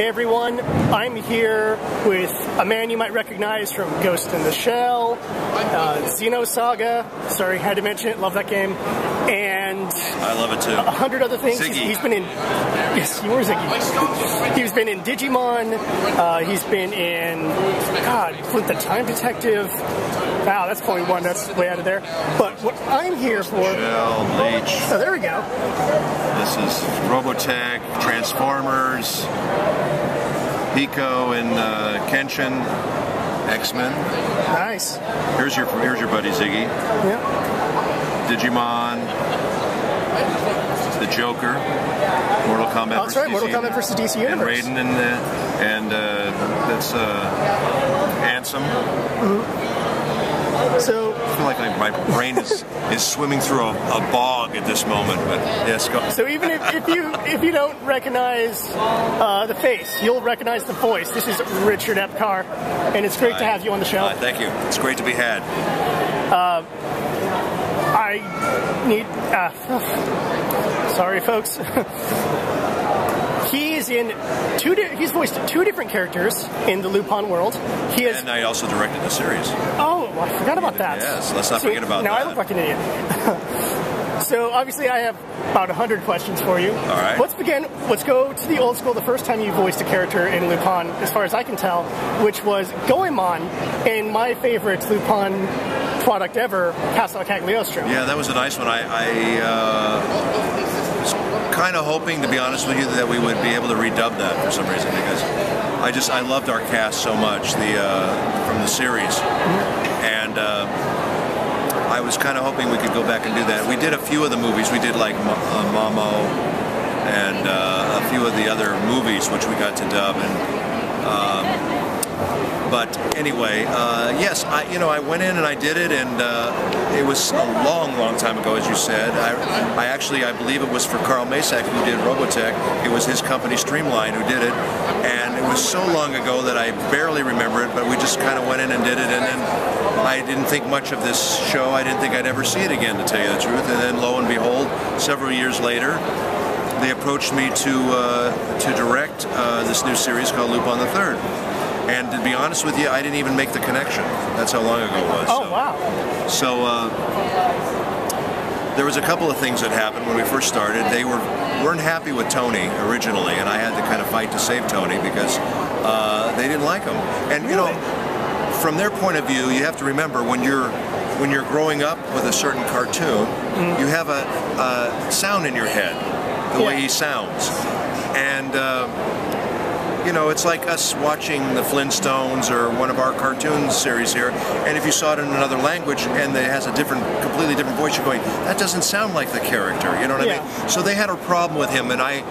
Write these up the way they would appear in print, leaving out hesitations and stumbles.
Hey everyone, I'm here with a man you might recognize from Ghost in the Shell, Xenosaga, sorry, had to mention it, love that game, and I love it too. 100 other things. Ziggy. He's been in, yes, you were Ziggy. He's been in Digimon, he's been in, God, Flint the Time Detective. Wow, that's only one, that's way out of there. But what I'm here for... Shell, Bleach. Oh, there we go. This is Robotech, Transformers, Pico and Kenshin, X-Men. Nice. Here's your buddy Ziggy. Yep. Digimon, the Joker, Mortal Kombat. Oh, that's right, Mortal Kombat versus DC Universe. And Raiden and that's Ansem. Mm-hmm. So I feel like my brain is swimming through a bog at this moment, but yes, go. So even if you don't recognize the face, you'll recognize the voice. This is Richard Epcar, and it's great to have you on the show. Thank you. It's great to be had. I need. Sorry, folks. He's voiced two different characters in the Lupin world. And I also directed the series. Oh, I forgot about that. Yes, let's not forget about that. Now I look like an idiot. So obviously I have about 100 questions for you. All right. Let's go to the old school. The first time you voiced a character in Lupin, as far as I can tell, which was Goemon, in my favorite Lupin product ever, Castle Cagliostro. Yeah, that was a nice one. I was kind of hoping, to be honest with you, that we would be able to redub that for some reason, because I loved our cast so much from the series, and I was kind of hoping we could go back and do that. We did a few of the movies. We did like Mamo and a few of the other movies which we got to dub. But anyway, yes, I went in and I did it, and it was a long time ago, as you said. I believe it was for Carl Masak, who did Robotech. It was his company, Streamline, who did it, and it was so long ago that I barely remember it, but we just kind of went in and did it, and then I didn't think much of this show. I didn't think I'd ever see it again, to tell you the truth, and then lo and behold, several years later, they approached me to direct this new series called Lupin III. And to be honest with you, I didn't even make the connection. That's how long ago it was. Oh, wow. So there was a couple of things that happened when we first started. They weren't happy with Tony originally, and I had to kind of fight to save Tony because they didn't like him. And you know, from their point of view, you have to remember when you're growing up with a certain cartoon, you have a sound in your head, the way he sounds, and. You know, it's like us watching the Flintstones or one of our cartoon series here, and if you saw it in another language and it has a completely different voice, you're going, that doesn't sound like the character, you know what I mean? So they had a problem with him, and I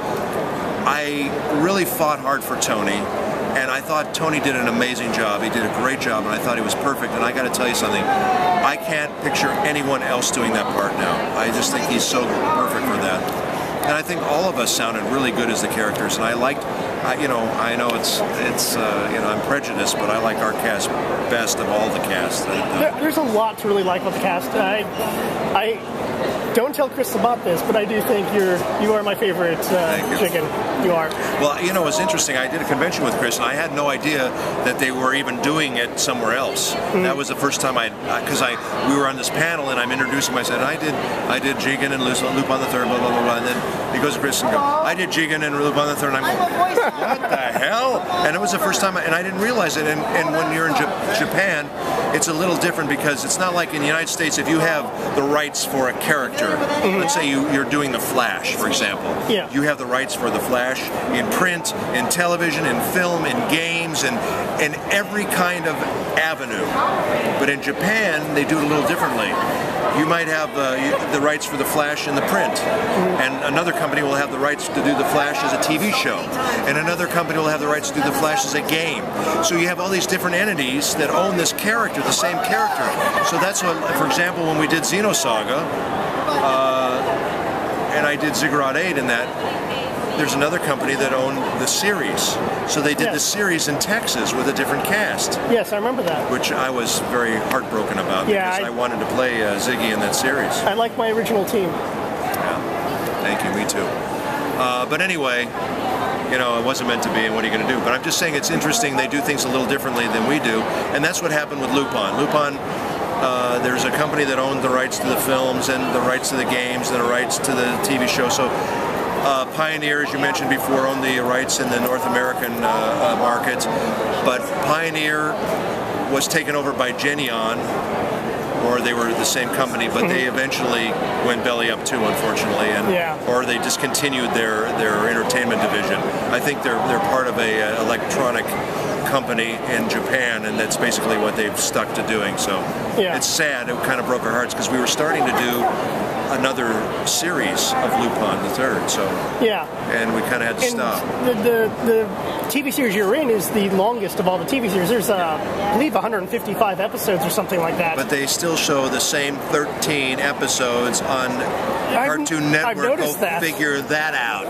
really fought hard for Tony, and I thought Tony did an amazing job. He did a great job, and I thought he was perfect, and I got to tell you something, I can't picture anyone else doing that part now. I just think he's so perfect for that. And I think all of us sounded really good as the characters, and I liked, you know, I know it's you know, I'm prejudiced, but I like our cast best of all the cast. There's a lot to really like about the cast. I don't tell Chris about this, but I do think you are my favorite Jigen. You are. Well, you know, it's interesting. I did a convention with Chris, and I had no idea that they were even doing it somewhere else. That was the first time because we were on this panel, and I'm introducing myself. And I did Jigen and Lupin III, blah blah blah, and then he goes to Chris and goes, I did Jigen and Lupin III, and I'm going, what the hell? And it was the first time, and I didn't realize it. And when you're in Japan, it's a little different because it's not like in the United States. If you have the rights for a character, let's say you're doing the Flash, for example. Yeah. You have the rights for the Flash in print, in television, in film, in games, and in every kind of avenue. But in Japan, they do it a little differently. You might have the rights for the Flash in the print, and another company will have the rights to do the Flash as a TV show, and another company will have the rights to do the Flash as a game. So you have all these different entities that own this character, the same character. So that's what, for example, when we did Xenosaga, and I did Ziggurat 8 in that, there's another company that owned the series. So they did the series in Texas with a different cast. Yes, I remember that. Which I was very heartbroken about because I wanted to play Ziggy in that series. I like my original team. Yeah, thank you, me too. But anyway, you know, it wasn't meant to be, and what are you going to do? But I'm just saying it's interesting. They do things a little differently than we do, and that's what happened with Lupin. Lupin, there's a company that owned the rights to the films and the rights to the games and the rights to the TV show. So Pioneer, as you mentioned before, owned the rights in the North American market, but Pioneer was taken over by Geneon, or they were the same company, but they eventually went belly up too, unfortunately, and or they discontinued their entertainment division. I think they're part of a electronic company in Japan, and that's basically what they've stuck to doing. So it's sad. It kind of broke our hearts because we were starting to do another series of Lupin III. So and we kind of had to stop. The TV series you're in is the longest of all the TV series. There's, I believe, 155 episodes or something like that. But they still show the same 13 episodes on Cartoon Network. I've noticed that. Figure that out.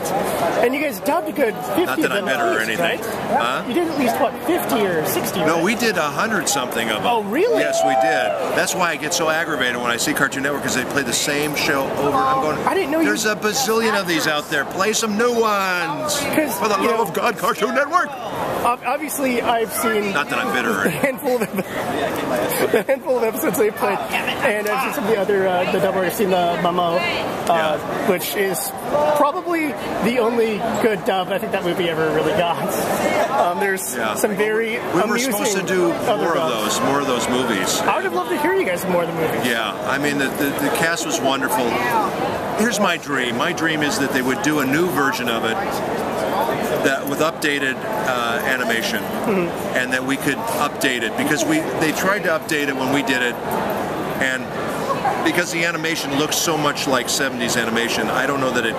And you guys dubbed a good 50 Not that I'm better or anything. Right? Huh? You did at least, what, 50 or 60? No, we did 100-something of them. Oh, really? Yes, we did. That's why I get so aggravated when I see Cartoon Network, because they play the same show over. I'm going, I didn't know there's a bazillion of these out there. Play some new ones. For the love of God, Cartoon Network. Obviously, I've seen not that I'm bitter. A handful of episodes they played, and I've seen some of the other the dub. I've seen the Mamo, which is probably the only good dub I think that movie ever really got. There's some very we were supposed to do more of those movies. I would have loved to hear you guys more of the movies. Yeah, I mean the cast was wonderful. Here's my dream. My dream is that they would do a new version of it with updated animation, and that we could update it, because they tried to update it when we did it, and because the animation looks so much like 70s animation, I don't know that it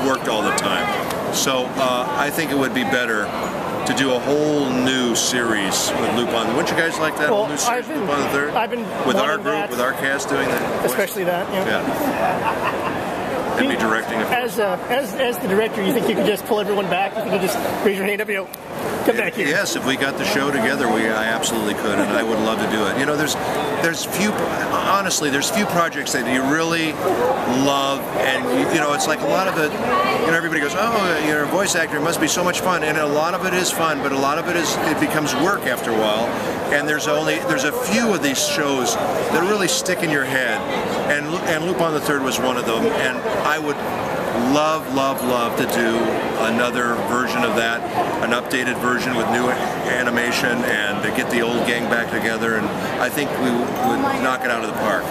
worked all the time. So I think it would be better to do a whole new series with Lupin. Wouldn't you guys like that whole new series with Lupin III? I've been with our group, with our cast doing that, especially that. And be directing it. As the director, you think you could just pull everyone back? You think you could just raise your hand up, come back here? Yes, if we got the show together, I absolutely could, and I would love to do it. You know, there's few projects that you really love, and you know, it's like a lot of it. You know, everybody goes, "Oh, you're a voice actor; it must be so much fun," and a lot of it is fun, but a lot of it becomes work after a while. And there's a few of these shows that really stick in your head, and Lupin III was one of them, and I would love to do another version of that, an updated version with new animation, and to get the old gang back together, and I think we would knock it out of the park.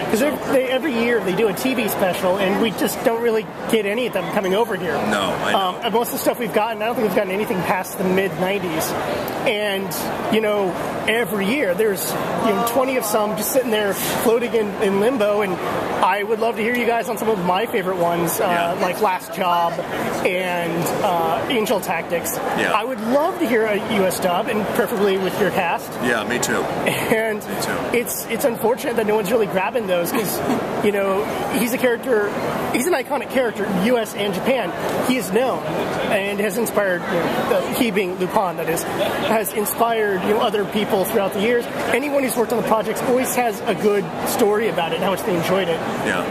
Because every year they do a TV special, and we just don't really get any of them coming over here. No, I know. Most of the stuff we've gotten, I don't think we've gotten anything past the mid-90s. And, you know, every year there's 20 of some just sitting there floating in limbo, and I would love to hear you guys on some of my favorite ones, like Last Job and Angel Tactics. I would love to hear a U.S. dub, and preferably with your cast. Yeah, me too. And me too. It's unfortunate that no one's really grabbing those, because, you know, he's an iconic character in the U.S. and Japan. He is known and has inspired, he being Lupin, that is, has inspired other people throughout the years. Anyone who's worked on the projects always has a good story about it and how much they enjoyed it. Yeah.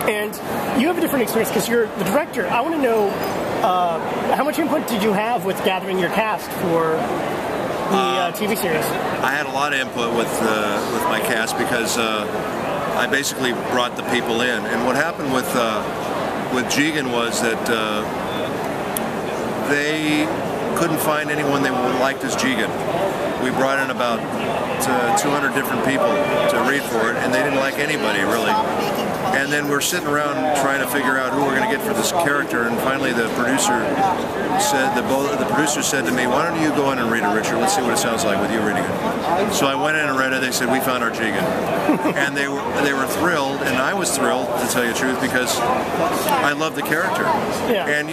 And you have a different experience because you're the director. I want to know how much input did you have with gathering your cast for the TV series? I had a lot of input with my cast, because I basically brought the people in. And what happened with Jigen was that they couldn't find anyone they liked as Jigen. We brought in about 200 different people to read for it, and they didn't like anybody, really. And then we're sitting around trying to figure out who we're going to get for this character, and finally the producer said to me, "Why don't you go in and read it, Richard? Let's see what it sounds like with you reading it." So I went in and read it. They said, "We found our Jigen." And they were thrilled, and I was thrilled, to tell you the truth, because I love the character. And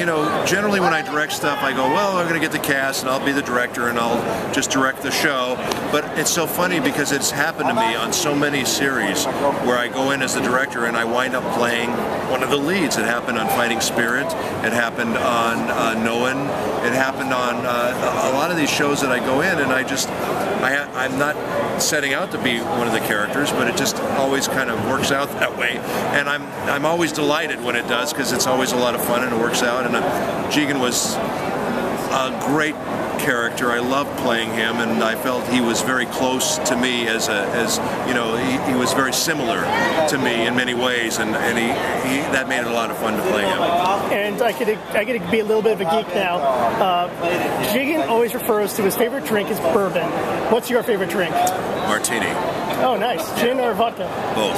generally when I direct stuff, I go, well, I'm going to get the cast, and I'll be the director, and I'll just direct the show. But it's so funny because it's happened to me on so many series where I go in as the director and I wind up playing one of the leads. It happened on Fighting Spirit. It happened on Noen. It happened on a lot of these shows that I go in, and I'm not setting out to be one of the characters, but it just always kind of works out that way. And I'm always delighted when it does, because it's always a lot of fun and it works out. And Jigen was a great character. I loved playing him, and I felt he was very close to me as you know, he was very similar to me in many ways, and that made it a lot of fun to play him. And I could be a little bit of a geek now. Jigen always refers to his favorite drink as bourbon. What's your favorite drink? Martini. Oh, nice. Gin or vodka? Both.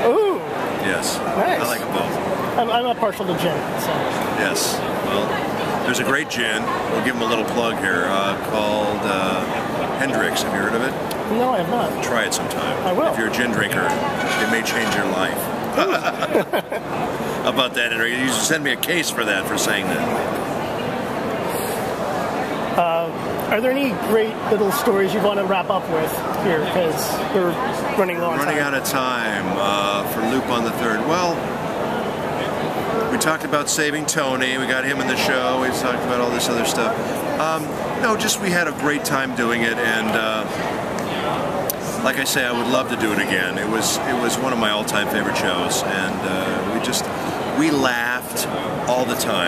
Ooh. Yes. Nice. I like them both. I'm not partial to gin. So. Yes. Well, there's a great gin. We'll give him a little plug here called Hendrix. Have you heard of it? No, I have not. Try it sometime. I will. If you're a gin drinker, it may change your life. How about that, Henry? You should send me a case for that, for saying that. Are there any great little stories you want to wrap up with here? Because we're running low on time. Running out of time for Lupin III. Well, we talked about saving Tony. We got him in the show. We talked about all this other stuff. No, just we had a great time doing it, and like I say, I would love to do it again. It was one of my all-time favorite shows, and we laughed all the time.